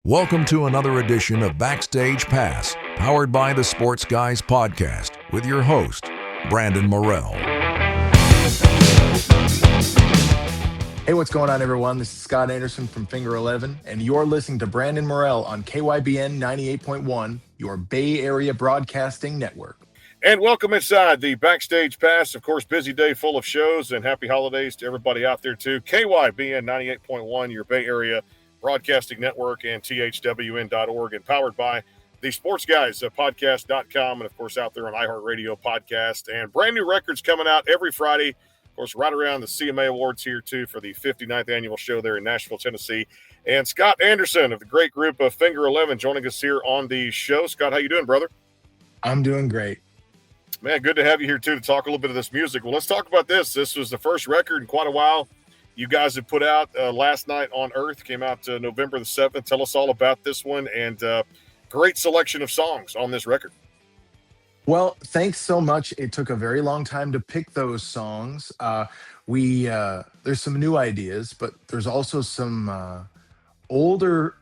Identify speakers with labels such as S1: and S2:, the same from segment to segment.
S1: Welcome to another edition of Backstage Pass, powered by the Sports Guys Podcast, with your host, Brandon Morrell.
S2: Hey, what's going on, everyone? This is Scott Anderson from Finger 11, and you're listening to Brandon Morrell on KYBN 98.1, your Bay Area Broadcasting Network.
S3: And welcome inside the Backstage Pass. Of course, busy day full of shows, and happy holidays to everybody out there, too. KYBN 98.1, your Bay Area Broadcasting Network, and THWN.org, and powered by the Sports Guys Podcast.com, and, of course, out there on iHeartRadio Podcast. And brand new records coming out every Friday. Of course, right around the CMA Awards here, too, for the 59th annual show there in Nashville, Tennessee. And Scott Anderson of the great group of Finger 11 joining us here on the show. Scott, how you doing, brother?
S2: I'm doing great.
S3: Man, good to have you here, too, to talk a little bit of this music. Well, let's talk about this. This was the first record in quite a while you guys have put out. Last Night on Earth came out November the 7th. Tell us all about this one, and great selection of songs on this record.
S2: Well, thanks so much. It took a very long time to pick those songs. There's some new ideas, but there's also some older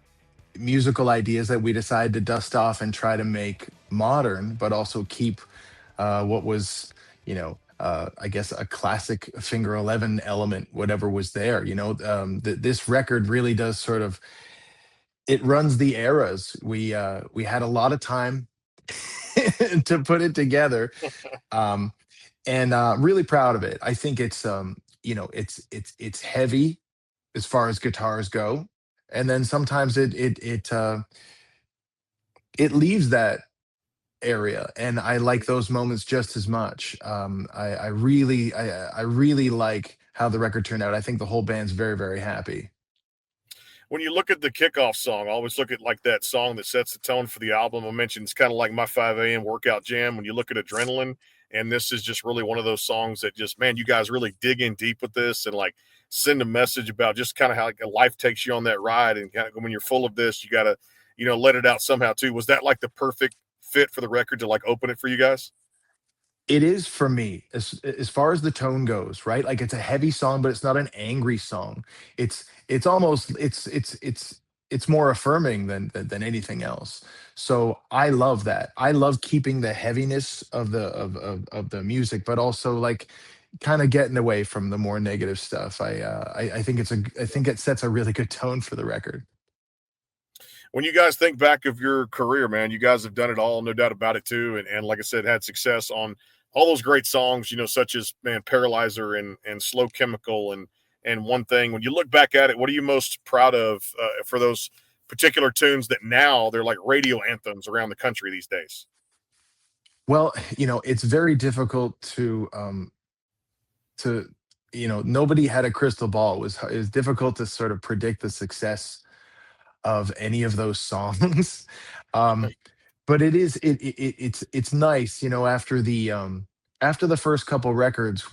S2: musical ideas that we decided to dust off and try to make modern, but also keep what was, I guess a classic Finger 11 element, whatever was there. This record really does it runs the eras. We had a lot of time to put it together, and really proud of it. I think it's heavy as far as guitars go, and then sometimes it leaves that area, and I like those moments just as much. I really like how the record turned out. I think the whole band's very, very happy.
S3: When you look at the kickoff song, I always look at like that song that sets the tone for the album. I mentioned it's kind of like my 5 a.m. workout jam. When you look at Adrenaline, and this is just really one of those songs that just, man, you guys really dig in deep with this and like send a message about just kind of how like, life takes you on that ride. And kind of when you're full of this, you got to, let it out somehow too. Was that like the perfect fit for the record to like open it for you guys?
S2: It is for me, as far as the tone goes, right? Like, it's a heavy song, but it's not an angry song. It's almost it's more affirming than anything else. So I love that. I love keeping the heaviness of the music, but also like kind of getting away from the more negative stuff. I think I think it sets a really good tone for the record.
S3: When you guys think back of your career, man, you guys have done it all, no doubt about it too. And like I said, had success on all those great songs, such as, man, Paralyzer and Slow Chemical and One Thing. When you look back at it, what are you most proud of for those particular tunes that now they're like radio anthems around the country these days?
S2: Well, it's very difficult to nobody had a crystal ball. It was difficult to sort of predict the success of any of those songs. um but it's nice, after the first couple records.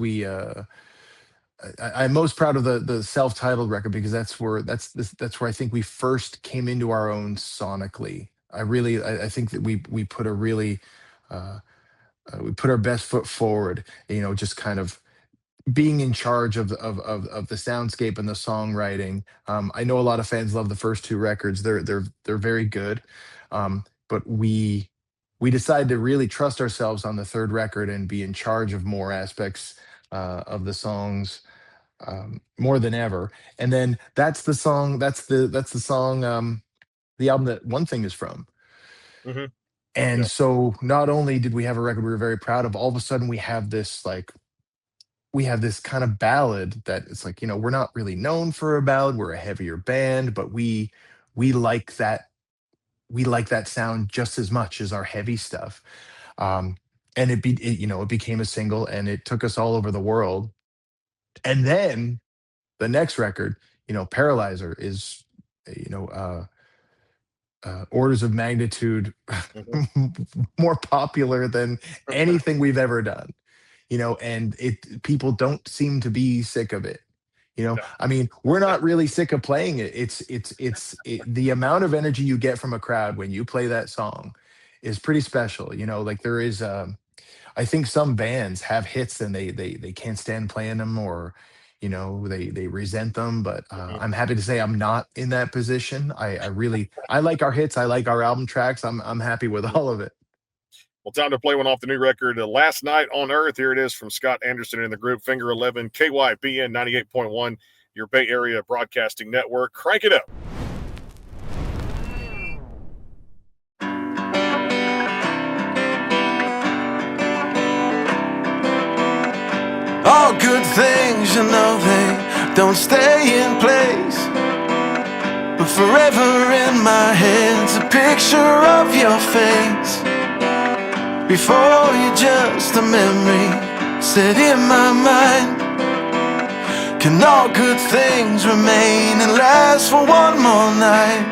S2: I'm most proud of the self-titled record, because that's where I think we first came into our own sonically. I think that we put a really we put our best foot forward, just kind of being in charge of the soundscape and the songwriting. I know a lot of fans love the first two records. They're very good. But we decided to really trust ourselves on the third record and be in charge of more aspects of the songs, more than ever. And then that's the song, the album that One Thing is from.
S3: Mm-hmm.
S2: And
S3: Yeah.
S2: so not only did we have a record we were very proud of, all of a sudden we have this kind of ballad that it's like, we're not really known for a ballad. We're a heavier band, but we like that. We like that sound just as much as our heavy stuff. And it became a single, and it took us all over the world. And then the next record, Paralyzer, is, you know, orders of magnitude
S3: Mm-hmm.
S2: more popular than anything we've ever done. And people don't seem to be sick of it.
S3: No.
S2: I mean, we're not really sick of playing it. The amount of energy you get from a crowd when you play that song is pretty special. Like, there is, I think some bands have hits and they can't stand playing them, or they resent them. But I'm happy to say I'm not in that position. I like our hits. I like our album tracks. I'm happy with all of it.
S3: Well, time to play one off the new record, Last Night on Earth. Here it is from Scott Anderson in the group, Finger 11, KYBN 98.1, your Bay Area Broadcasting Network. Crank it up.
S4: All good things, they don't stay in place, but forever in my head's a picture of your face. Before you're just a memory set in my mind. Can all good things remain and last for one more night?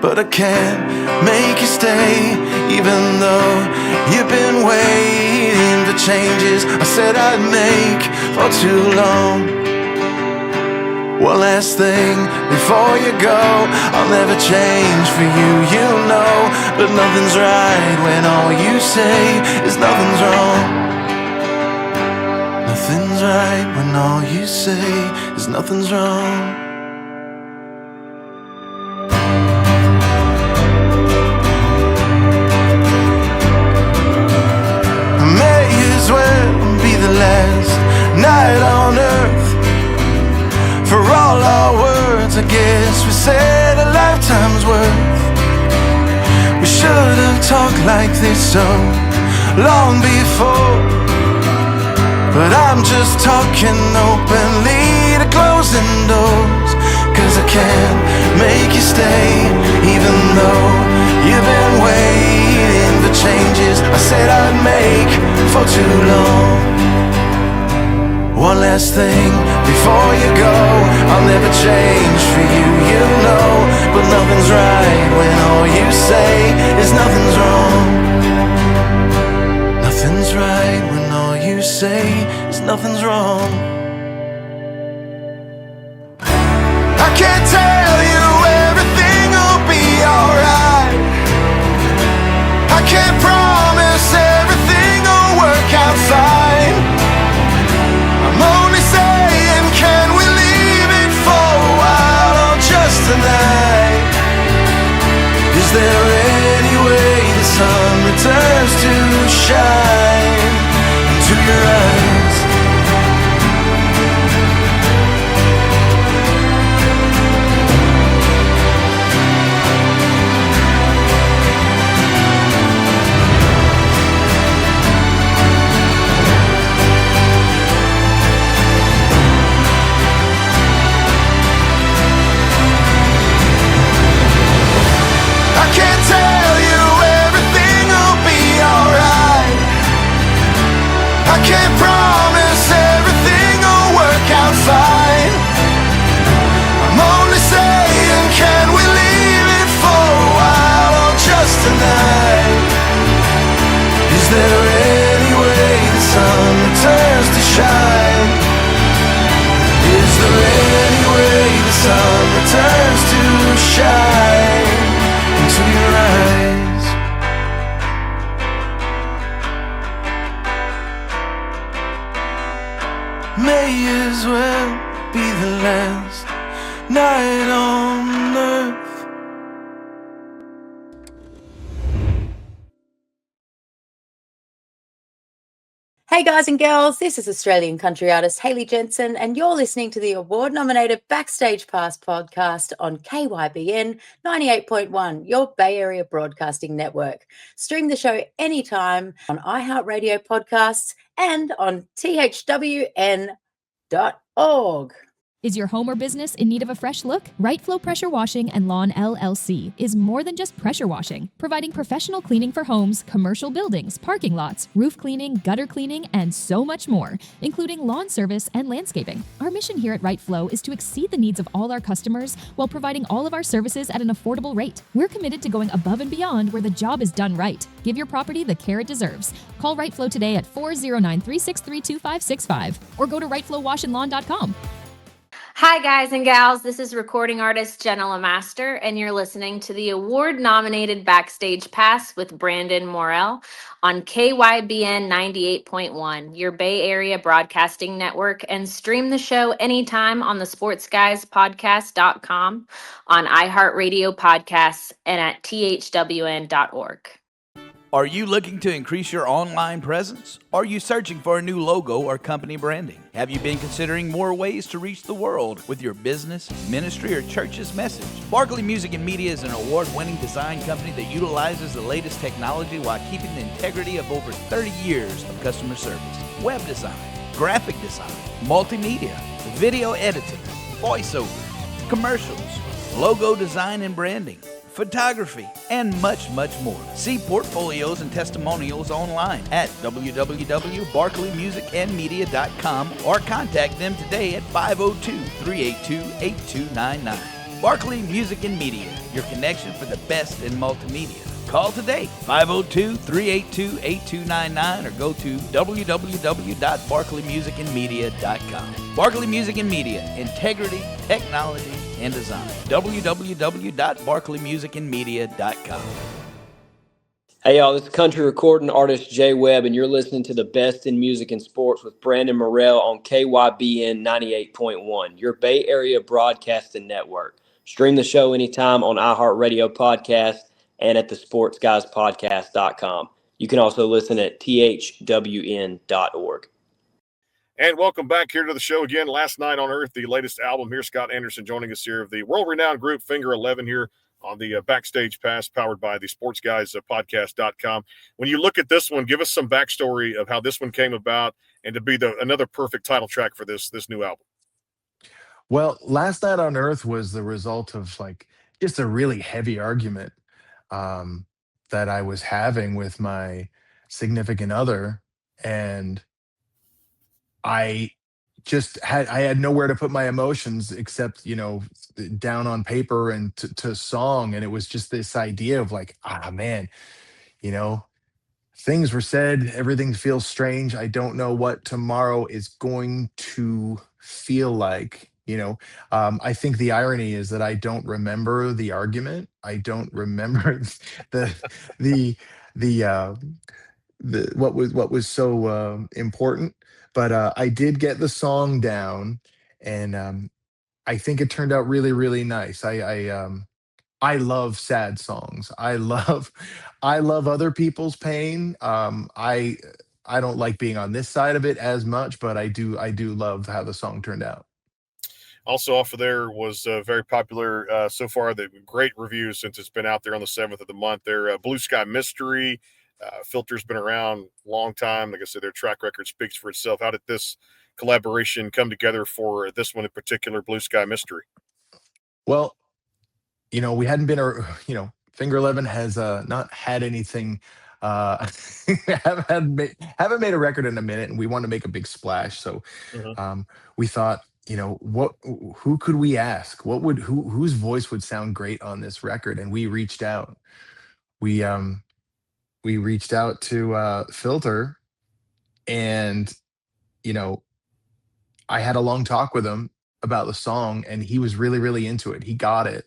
S4: But I can't make you stay, even though you've been waiting for changes I said I'd make for too long. One last thing before you go, I'll never change for you, but nothing's right when all you say is nothing's wrong. Nothing's right when all you say is nothing's wrong. May as well be the last night on earth. For all our words, I guess we said a lifetime's worth. We should have talked like this so long before, but I'm just talking openly to closing doors. Cause I can't make you stay, even though you've been waiting for changes I said I'd make for too long. One last thing before you go, I'll never change for you, but nothing's right when all you say is nothing's wrong. Nothing's right when all you say is nothing's wrong. I can't tell you everything will be alright. I can't promise everything will work out fine. I'm only saying, can we leave it for a while or just tonight? Is there any way the sun returns to shine into your eyes? I can't tell you everything will be alright. I can't promise everything will work out fine. I'm only saying, can we leave it for a while or just tonight? Is there any way the sun returns to shine? Is there any way the sun returns to shine into your eyes? May as well be the last night on earth.
S5: Hey guys and girls, this is Australian country artist Hayley Jensen, and you're listening to the award-nominated Backstage Pass podcast on KYBN 98.1, your Bay Area Broadcasting Network. Stream the show anytime on iHeartRadio podcasts and on thwn.org.
S6: Is your home or business in need of a fresh look? Right Flow Pressure Washing and Lawn LLC is more than just pressure washing, providing professional cleaning for homes, commercial buildings, parking lots, roof cleaning, gutter cleaning, and so much more, including lawn service and landscaping. Our mission here at Right Flow is to exceed the needs of all our customers while providing all of our services at an affordable rate. We're committed to going above and beyond where the job is done right. Give your property the care it deserves. Call Right Flow today at 409-363-2565 or go to rightflowwashandlawn.com.
S7: Hi, guys and gals. This is recording artist Jenna Master, and you're listening to the award nominated Backstage Pass with Brandon Morell on KYBN 98.1, your Bay Area broadcasting network, and stream the show anytime on the sportsguyspodcast.com, on iHeartRadio podcasts, and at thwn.org.
S8: Are you looking to increase your online presence? Are you searching for a new logo or company branding? Have you been considering more ways to reach the world with your business, ministry, or church's message? Barkley Music and Media is an award-winning design company that utilizes the latest technology while keeping the integrity of over 30 years of customer service. Web design, graphic design, multimedia, video editing, voiceover, commercials, logo design and branding, photography, and much, much more. See portfolios and testimonials online at www.barkleymusicandmedia.com or contact them today at 502-382-8299. Barkley Music and Media, your connection for the best in multimedia. Call today, 502-382-8299, or go to www.barkleymusicandmedia.com. Barkley Music and Media, integrity, technology, and design. www.barkleymusicandmedia.com.
S9: Hey y'all, this is country recording artist Jay Webb, and you're listening to the best in music and sports with Brandon Morell on KYBN 98.1, your Bay Area broadcasting network. Stream the show anytime on iHeartRadio podcast and at the sportsguyspodcast.com. You can also listen at thwn.org.
S3: And welcome back here to the show again. Last Night on Earth, the latest album here. Scott Anderson joining us here of the world-renowned group Finger 11 here on the Backstage Pass, powered by the sportsguyspodcast.com. When you look at this one, give us some backstory of how this one came about and to be another perfect title track for this new album.
S2: Well, Last Night on Earth was the result of just a really heavy argument that I was having with my significant other, and I had nowhere to put my emotions except down on paper and to song, and it was just this idea of man, you know things were said, everything feels strange, I don't know what tomorrow is going to feel like. I think the irony is that I don't remember the argument, I don't remember the the the what was so important, but I did get the song down, and I think it turned out really, really nice. I love sad songs. I love other people's pain. I don't like being on this side of it as much, but I do love how the song turned out.
S3: Also off of there was very popular so far. The great reviews since it's been out there on the 7th of the month. Their Blue Sky Mystery. Filter's been around a long time. Like I said, their track record speaks for itself. How did this collaboration come together for this one in particular, Blue Sky Mystery?
S2: Well, we hadn't been, Finger 11 has not had anything, haven't made a record in a minute, and we want to make a big splash. So we thought, who could we ask? Whose voice would sound great on this record? And we reached out. We reached out to Filter, and I had a long talk with him about the song, and he was really, really into it. He got it,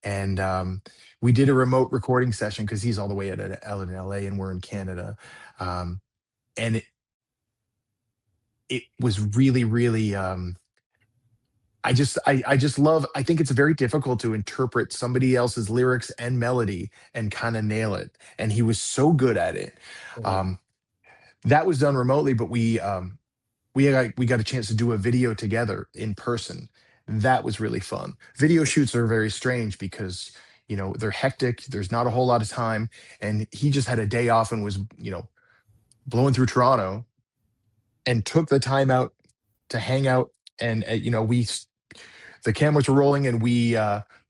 S2: and we did a remote recording session because he's all the way out in LA, and we're in Canada, and it was really, really. I just love. I think it's very difficult to interpret somebody else's lyrics and melody and kind of nail it, and he was so good at it. That was done remotely, but we got a chance to do a video together in person. That was really fun. Video shoots are very strange because they're hectic. There's not a whole lot of time, and he just had a day off and was blowing through Toronto, and took the time out to hang out. And the cameras were rolling, and we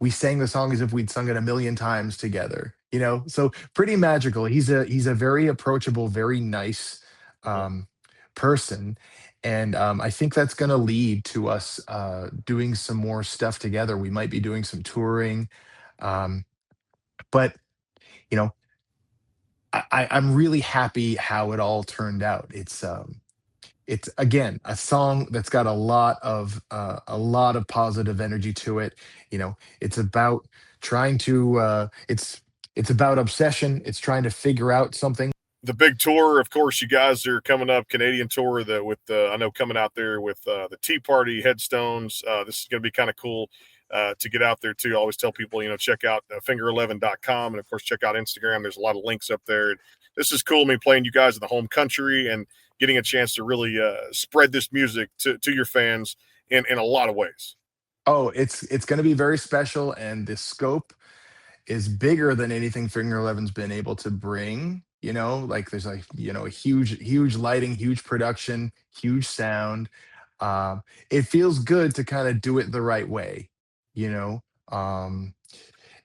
S2: sang the song as if we'd sung it a million times together. So pretty magical. He's a very approachable, very nice person, and I think that's going to lead to us doing some more stuff together. We might be doing some touring, but I'm really happy how it all turned out. it's again a song that's got a lot of positive energy to it. It's about trying to it's about obsession. It's trying to figure out something.
S3: The big tour, of course, you guys are coming up, Canadian tour that with I know coming out there with the Tea Party headstones. This is going to be kind of cool to get out there too. I always tell people, check out finger11.com, and of course check out Instagram. There's a lot of links up there. And this is cool. Me playing you guys in the home country and getting a chance to really spread this music to your fans in a lot of ways.
S2: Oh, it's going to be very special, and the scope is bigger than anything Finger Eleven's been able to bring. Like there's a huge lighting, huge production, huge sound. It feels good to kind of do it the right way, you know.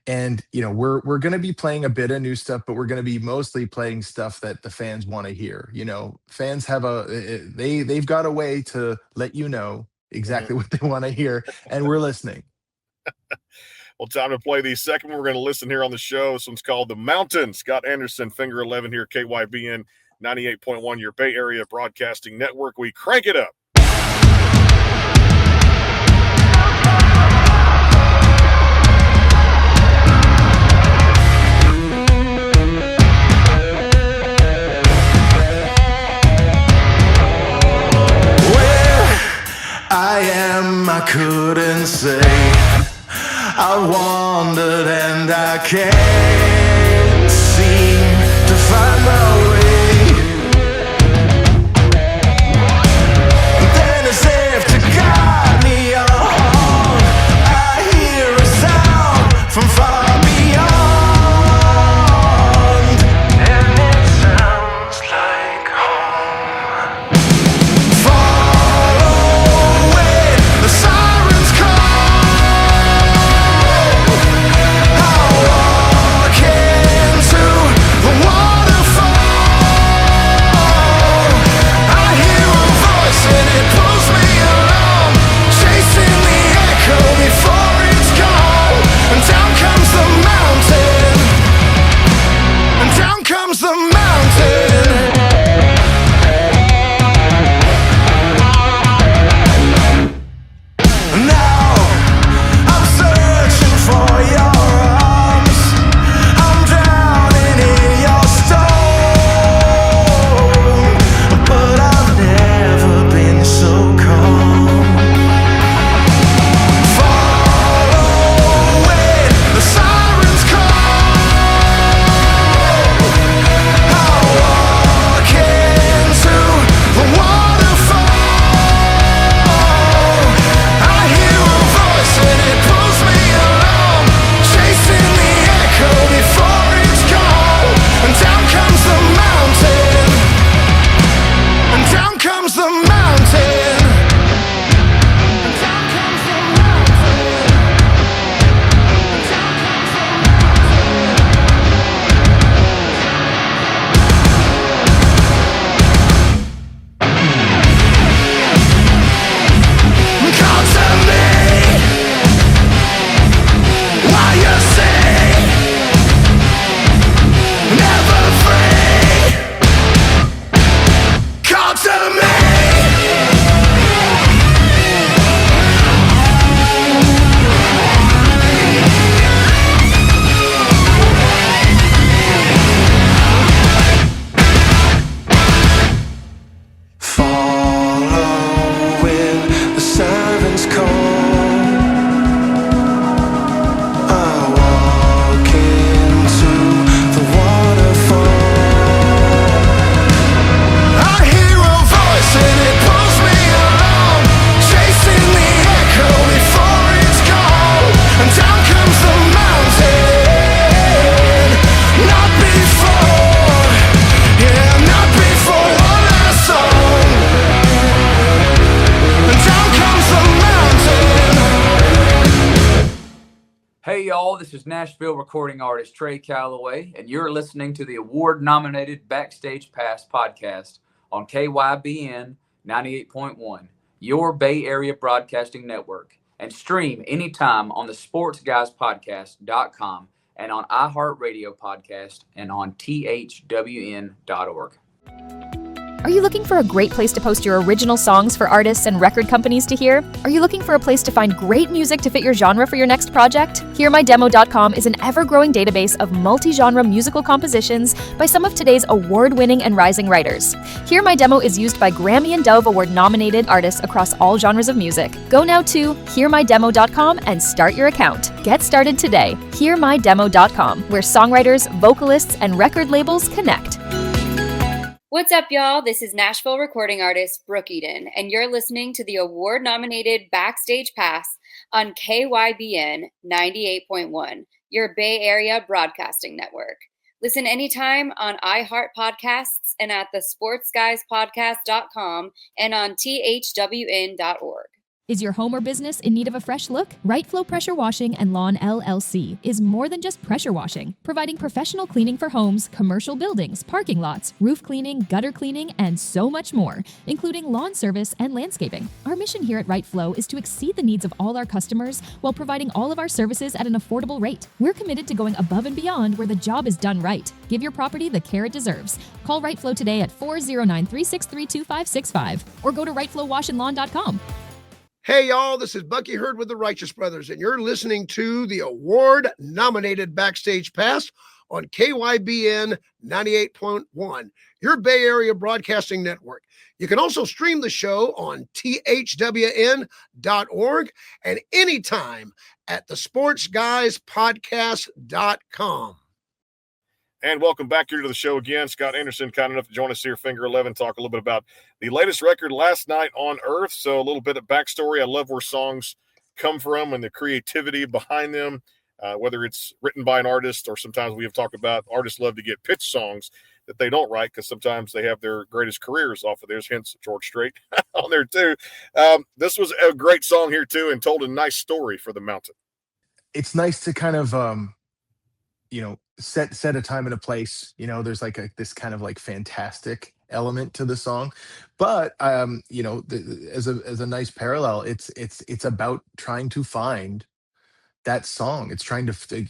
S2: And we're going to be playing a bit of new stuff, but we're going to be mostly playing stuff that the fans want to hear. Fans have they've got a way to let you know exactly what they want to hear, and we're listening.
S3: Well, time to play the second one we're going to listen here on the show. This one's called The Mountain. Scott Anderson, Finger 11 here, KYBN 98.1, your Bay Area Broadcasting Network. We crank it up.
S4: I am, I couldn't say. I wandered and I can't seem to find my way. Then as if to guide me home, I hear a sound from far beyond, and it sounds like home. Far away, the sirens call.
S10: Hey y'all, this is Nashville recording artist Trey Calloway, and you're listening to the award-nominated Backstage Pass podcast on KYBN 98.1, your Bay Area Broadcasting Network, and stream anytime on the sportsguyspodcast.com and on iHeartRadio Podcast and on thwn.org.
S6: Are you looking for a great place to post your original songs for artists and record companies to hear? Are you looking for a place to find great music to fit your genre for your next project? HearMyDemo.com is an ever-growing database of multi-genre musical compositions by some of today's award-winning and rising writers. Hear My Demo is used by Grammy and Dove Award-nominated artists across all genres of music. Go now to HearMyDemo.com and start your account. Get started today. HearMyDemo.com, where songwriters, vocalists, and record labels connect.
S5: What's up, y'all? This is Nashville recording artist Brooke Eden, and you're listening to the award-nominated Backstage Pass on KYBN 98.1, your Bay Area broadcasting network. Listen anytime on iHeart Podcasts and at thesportsguyspodcast.com and on thwn.org.
S6: Is your home or business in need of a fresh look? Right Flow Pressure Washing and Lawn LLC is more than just pressure washing, providing professional cleaning for homes, commercial buildings, parking lots, roof cleaning, gutter cleaning, and so much more, including lawn service and landscaping. Our mission here at Right Flow is to exceed the needs of all our customers while providing all of our services at an affordable rate. We're committed to going above and beyond where the job is done right. Give your property the care it deserves. Call Right Flow today at 409-363-2565 or go to rightflowwashandlawn.com.
S11: Hey, y'all, this is Bucky Hurd with the Righteous Brothers, and you're listening to the award-nominated Backstage Pass on KYBN 98.1, your Bay Area broadcasting network. You can also stream the show on thwn.org and anytime at thesportsguyspodcast.com.
S3: And welcome back here to the show again. Scott Anderson, kind enough to join us here, Finger 11, talk a little bit about the latest record last night on Earth. So a little bit of backstory. I love where songs come from and the creativity behind them, whether it's written by an artist or sometimes we have talked about artists love to get pitch songs that they don't write because sometimes they have their greatest careers off of theirs, hence George Strait on there too. This was a great song here too and told a nice story for the mountain.
S2: It's nice to kind of, set a time and a place. There's like this kind of like fantastic element to the song, but as a nice parallel, it's about trying to find that song. It's trying to find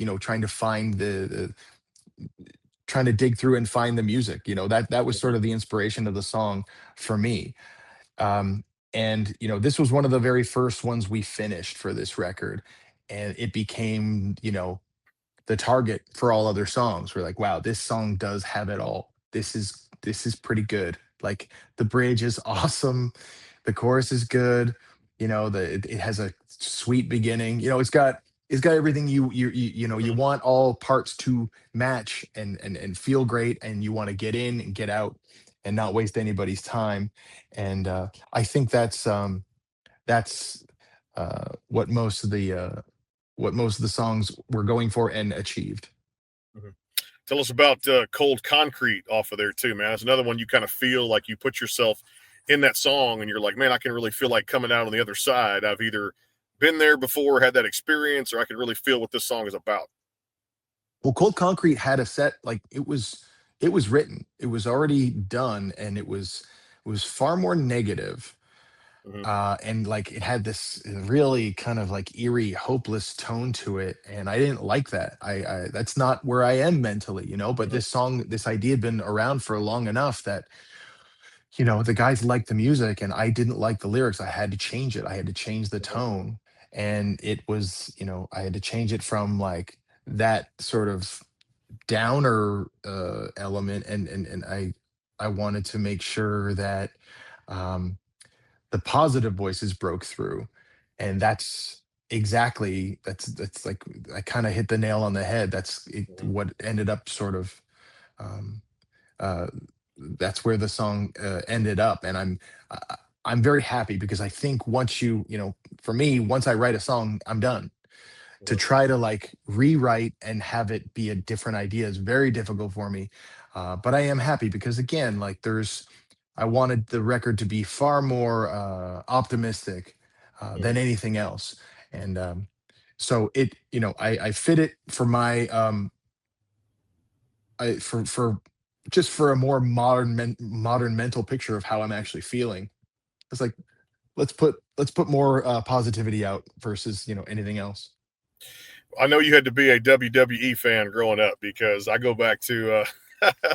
S2: trying to dig through and find the music. That was sort of the inspiration of the song for me. And this was one of the very first ones we finished for this record, and it became the target for all other songs. We're like, wow, this song does have it all. This is pretty good. Like, the bridge is awesome, the chorus is good, it has a sweet beginning. It's got everything you want all parts to match and feel great, and you want to get in and get out and not waste anybody's time. And I think that's what most of the songs were going for and achieved.
S3: Mm-hmm. Tell us about Cold Concrete off of there too, man. That's another one you kind of feel like you put yourself in that song and you're like, man, I can really feel like coming out on the other side. I've either been there before, had that experience, or I can really feel what this song is about.
S2: Well, Cold Concrete had a set, like it was written, it was already done, and it was far more negative. Mm-hmm. And like it had this really kind of like eerie, hopeless tone to it, and I didn't like that. I that's not where I am mentally, but mm-hmm. this idea had been around for long enough that the guys liked the music and I didn't like the lyrics. I had to change it. I had to change the tone, and it was I had to change it from like that sort of downer element, and I wanted to make sure that the positive voices broke through, and that's like I kind of hit the nail on the head. That's what ended up sort of that's where the song ended up, and I'm very happy because I think once for me, once I write a song, I'm done. To try to like rewrite and have it be a different idea is very difficult for me, but I am happy because again, like I wanted the record to be far more optimistic than anything else. And so it, I fit it for my, for a more modern mental picture of how I'm actually feeling. It's like, let's put more positivity out versus, anything else.
S3: I know you had to be a WWE fan growing up because I go back to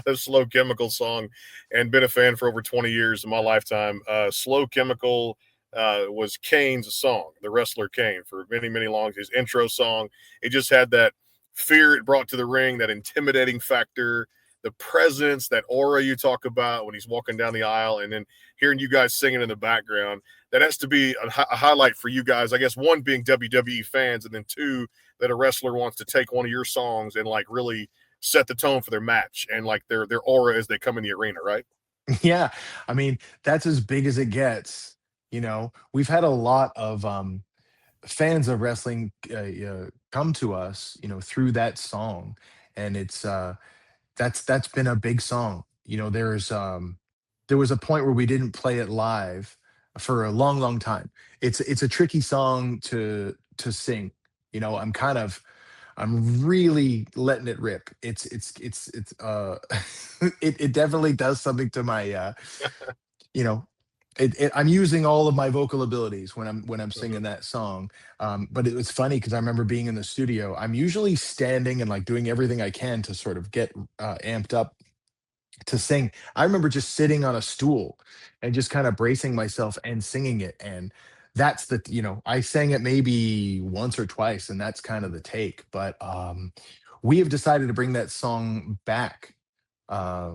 S3: The Slow Chemical song, and been a fan for over 20 years of my lifetime. Slow Chemical was Kane's song, the wrestler Kane, for many, many long. His intro song, it just had that fear it brought to the ring, that intimidating factor, the presence, that aura you talk about when he's walking down the aisle, and then hearing you guys singing in the background. That has to be a highlight for you guys. I guess one, being WWE fans, and then two, that a wrestler wants to take one of your songs and like really set the tone for their match and like their aura as they come in the arena, right?
S2: Yeah, I mean, that's as big as it gets. We've had a lot of fans of wrestling come to us, through that song, and that's been a big song. There was a point where we didn't play it live for a long, long time. It's a tricky song to sing. I'm really letting it rip. It's it definitely does something to my you know I'm using all of my vocal abilities when I'm
S3: Mhm.
S2: singing that song. But it was funny because I remember being in the studio. I'm usually standing and like doing everything I can to sort of get amped up to sing. I remember just sitting on a stool and just kind of bracing myself and singing it. And I sang it maybe once or twice, and that's kind of the take. But we have decided to bring that song back uh,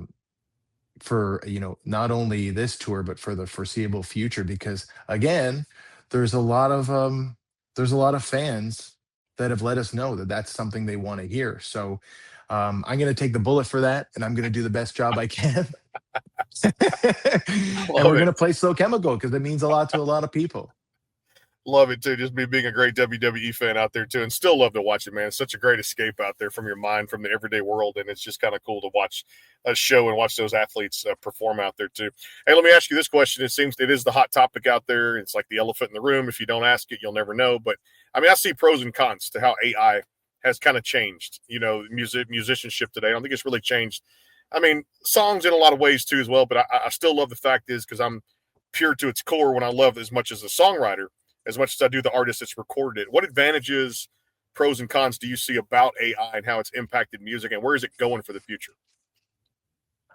S2: for, not only this tour, but for the foreseeable future, because again, there's a lot of there's a lot of fans that have let us know that that's something they want to hear. So I'm going to take the bullet for that, and I'm going to do the best job I can. And
S3: Love
S2: we're going
S3: it.
S2: to play Slow Chemical because it means a lot to a lot of people.
S3: Love it too. Just me being a great WWE fan out there too, and still love to watch it, man. It's such a great escape out there from your mind, from the everyday world, and it's just kind of cool to watch a show and watch those athletes perform out there too. Hey, let me ask you this question. It seems it is the hot topic out there. It's like the elephant in the room. If you don't ask it, you'll never know. But I mean, I see pros and cons to how AI has kind of changed, musicianship today. I don't think it's really changed. I mean, songs in a lot of ways too as well. But I still love the fact is, because I'm pure to its core when I love as much as a songwriter as much as I do the artist that's recorded it. What advantages, pros, and cons do you see about AI and how it's impacted music, and where is it going for the future?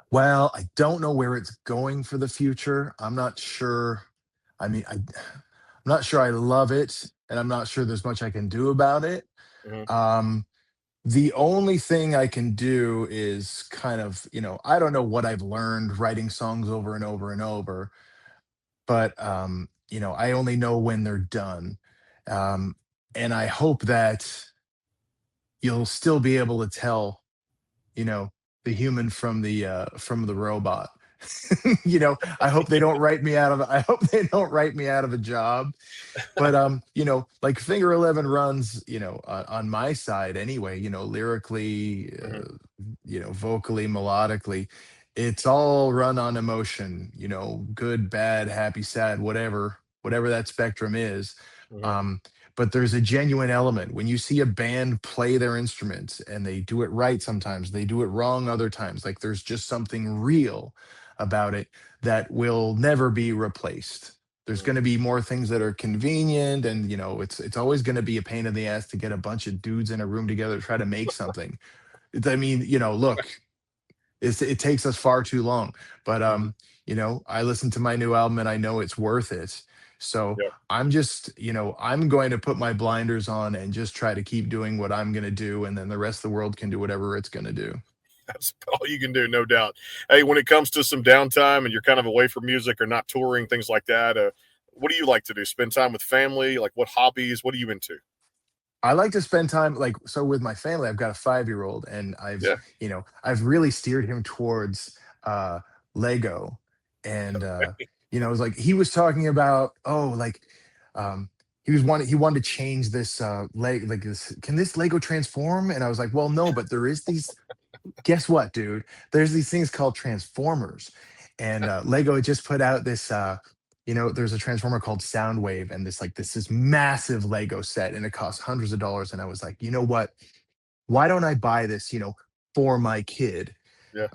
S2: Well, I don't know where it's going for the future. I'm not sure. I mean, I'm not sure I love it, and I'm not sure there's much I can do about it.
S3: Mm-hmm.
S2: Um, the only thing I can do is kind of, I don't know what I've learned writing songs over and over and over, but I only know when they're done. Um, and I hope that you'll still be able to tell, you know, the human from the robot. I hope they don't write me out of I hope they don't write me out of a job. But like Finger 11 runs, on my side anyway, lyrically,
S3: Mm-hmm.
S2: vocally, melodically, it's all run on emotion, good, bad, happy, sad, whatever that spectrum is.
S3: Mm-hmm.
S2: um but there's a genuine element when you see a band play their instruments, and they do it right sometimes, they do it wrong other times. Like, there's just something real about it that will never be replaced. There's
S3: Mm-hmm.
S2: going to be more things that are convenient, and it's always going to be a pain in the ass to get a bunch of dudes in a room together to try to make something. I mean, look, it takes us far too long. But
S3: Mm-hmm.
S2: I listened to my new album, and I know it's worth it. So
S3: Yeah,
S2: I'm just, I'm going to put my blinders on and just try to keep doing what I'm going to do, and then the rest of the world can do whatever it's going to do.
S3: that's all you can do, no doubt. Hey, when it comes to some downtime and you're kind of away from music or not touring, things like that, what do you like to do? Spend time with family? Like, what hobbies? What are you into?
S2: I like to spend time, like, so with my family. I've got a 5-year-old, and
S3: Yeah.
S2: I've really steered him towards uh Lego. And it was like he was talking about, oh, like, um he wanted to change this leg, like, this, can this Lego transform? And I was like, well, no, but there is these, guess what, dude? There's these things called transformers, and Lego had just put out this. There's a transformer called Soundwave, and this massive Lego set, and it costs hundreds of dollars. And I was like, you know what? Why don't I buy this? For my kid.
S3: Yeah.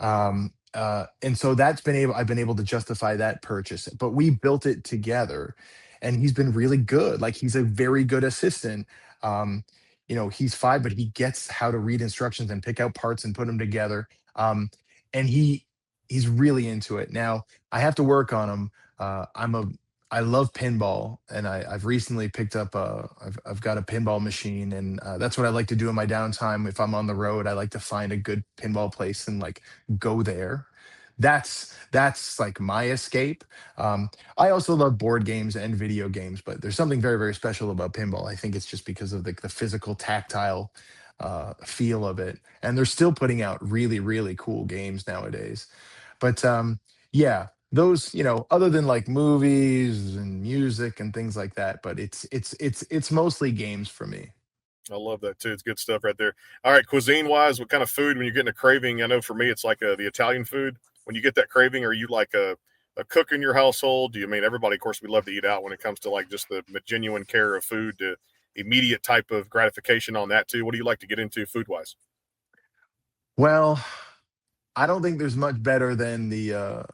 S2: And so I've been able to justify that purchase. But we built it together, and he's been really good. Like, he's a very good assistant. He's 5, but he gets how to read instructions and pick out parts and put them together. and he's really into it. Now I have to work on him. I love pinball, and I've recently picked up I've got a pinball machine, and that's what I like to do in my downtime. If I'm on the road, I like to find a good pinball place and like go there. That's like my escape. I also love board games and video games, but there's something very, very special about pinball. I think it's just because of the physical, tactile feel of it, and they're still putting out really, really cool games nowadays. But yeah, those, other than like movies and music and things like that, but it's mostly games for me.
S3: I love that too. It's good stuff right there. All right, cuisine wise, what kind of food when you're getting a craving? I know for me, it's like the Italian food. When you get that craving, are you like a cook in your household? Do you mean everybody? Of course, we love to eat out when it comes to like just the genuine care of food, to immediate type of gratification on that too. What do you like to get into food wise?
S2: Well, I don't think there's much better than the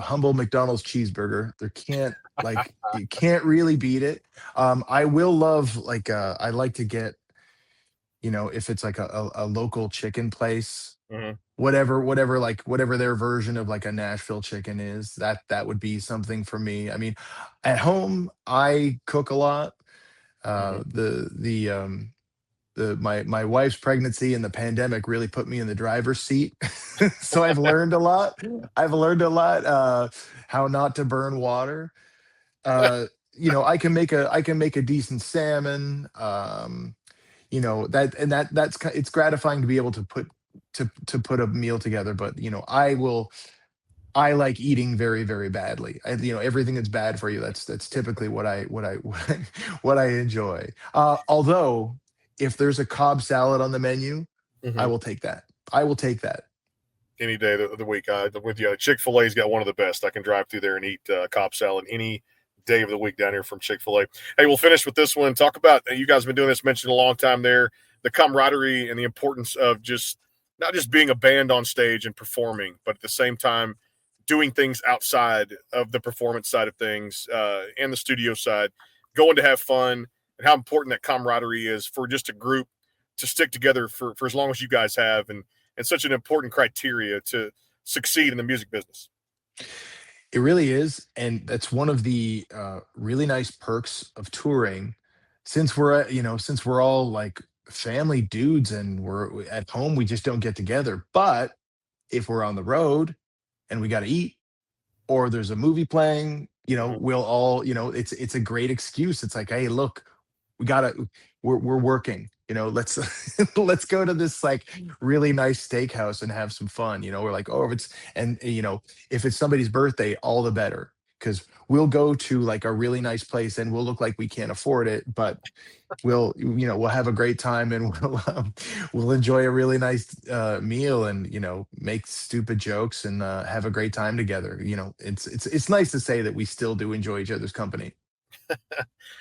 S2: humble McDonald's cheeseburger. There can't like you can't really beat it. I will love like I like to get, if it's like a local chicken place,
S3: Mm-hmm.
S2: whatever their version of like a Nashville chicken is, that would be something for me. I mean, at home I cook a lot.
S3: Mm-hmm.
S2: My wife's pregnancy and the pandemic really put me in the driver's seat. So I've learned a lot. How not to burn water. I can make a decent salmon. It's gratifying to be able to put a meal together. But I like eating very, very badly. Everything that's bad for you. That's typically what I what I enjoy. Although, if there's a Cobb salad on the menu,
S3: Mm-hmm.
S2: I will take that. I will take that.
S3: Any day of the week. With you, Chick-fil-A's got one of the best. I can drive through there and eat Cobb salad any day of the week down here from Chick-fil-A. Hey, we'll finish with this one. Talk about, you guys have been doing this, mentioned a long time there, the camaraderie and the importance of just not just being a band on stage and performing, but at the same time doing things outside of the performance side of things and the studio side, going to have fun, and how important that camaraderie is for just a group to stick together for as long as you guys have, and such an important criteria to succeed in the music business.
S2: It really is, and that's one of the really nice perks of touring. Since we're all like family dudes and we're at home, we just don't get together. But if we're on the road and we got to eat, or there's a movie playing, we'll all, it's a great excuse. It's like, hey, look, we're working. Let's let's go to this like really nice steakhouse and have some fun. We're like, oh, if it's somebody's birthday, all the better, because we'll go to like a really nice place and we'll look like we can't afford it, but we'll have a great time, and we'll enjoy a really nice meal, and make stupid jokes and have a great time together. It's nice to say that we still do enjoy each other's company.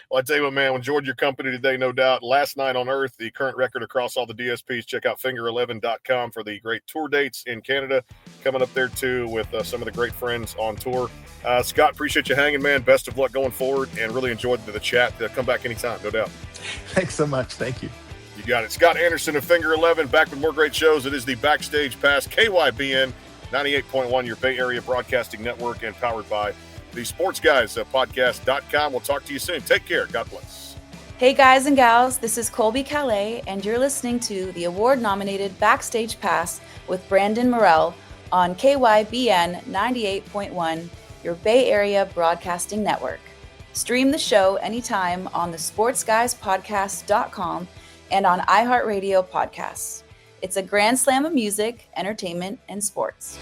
S3: Well, I tell you what, man, enjoyed your company today, no doubt. Last Night on Earth, the current record across all the DSPs. Check out finger11.com for the great tour dates in Canada coming up there too, with some of the great friends on tour. Scott, appreciate you hanging, man. Best of luck going forward, and really enjoyed the chat. Come back anytime, no doubt.
S2: Thanks so much. Thank you.
S3: You got it. Scott Anderson of Finger 11, back with more great shows. It is the Backstage Pass, KYBN 98.1, your Bay Area Broadcasting Network, and powered by the Sports Guys podcast.com. We'll talk to you soon. Take care. God bless.
S12: Hey guys and gals, this is Colby Calais, and you're listening to the award-nominated Backstage Pass with Brandon Morell on KYBN 98.1, your Bay Area Broadcasting Network. Stream the show anytime on the sportsguyspodcast.com and on iHeartRadio podcasts. It's a grand slam of music, entertainment, and sports.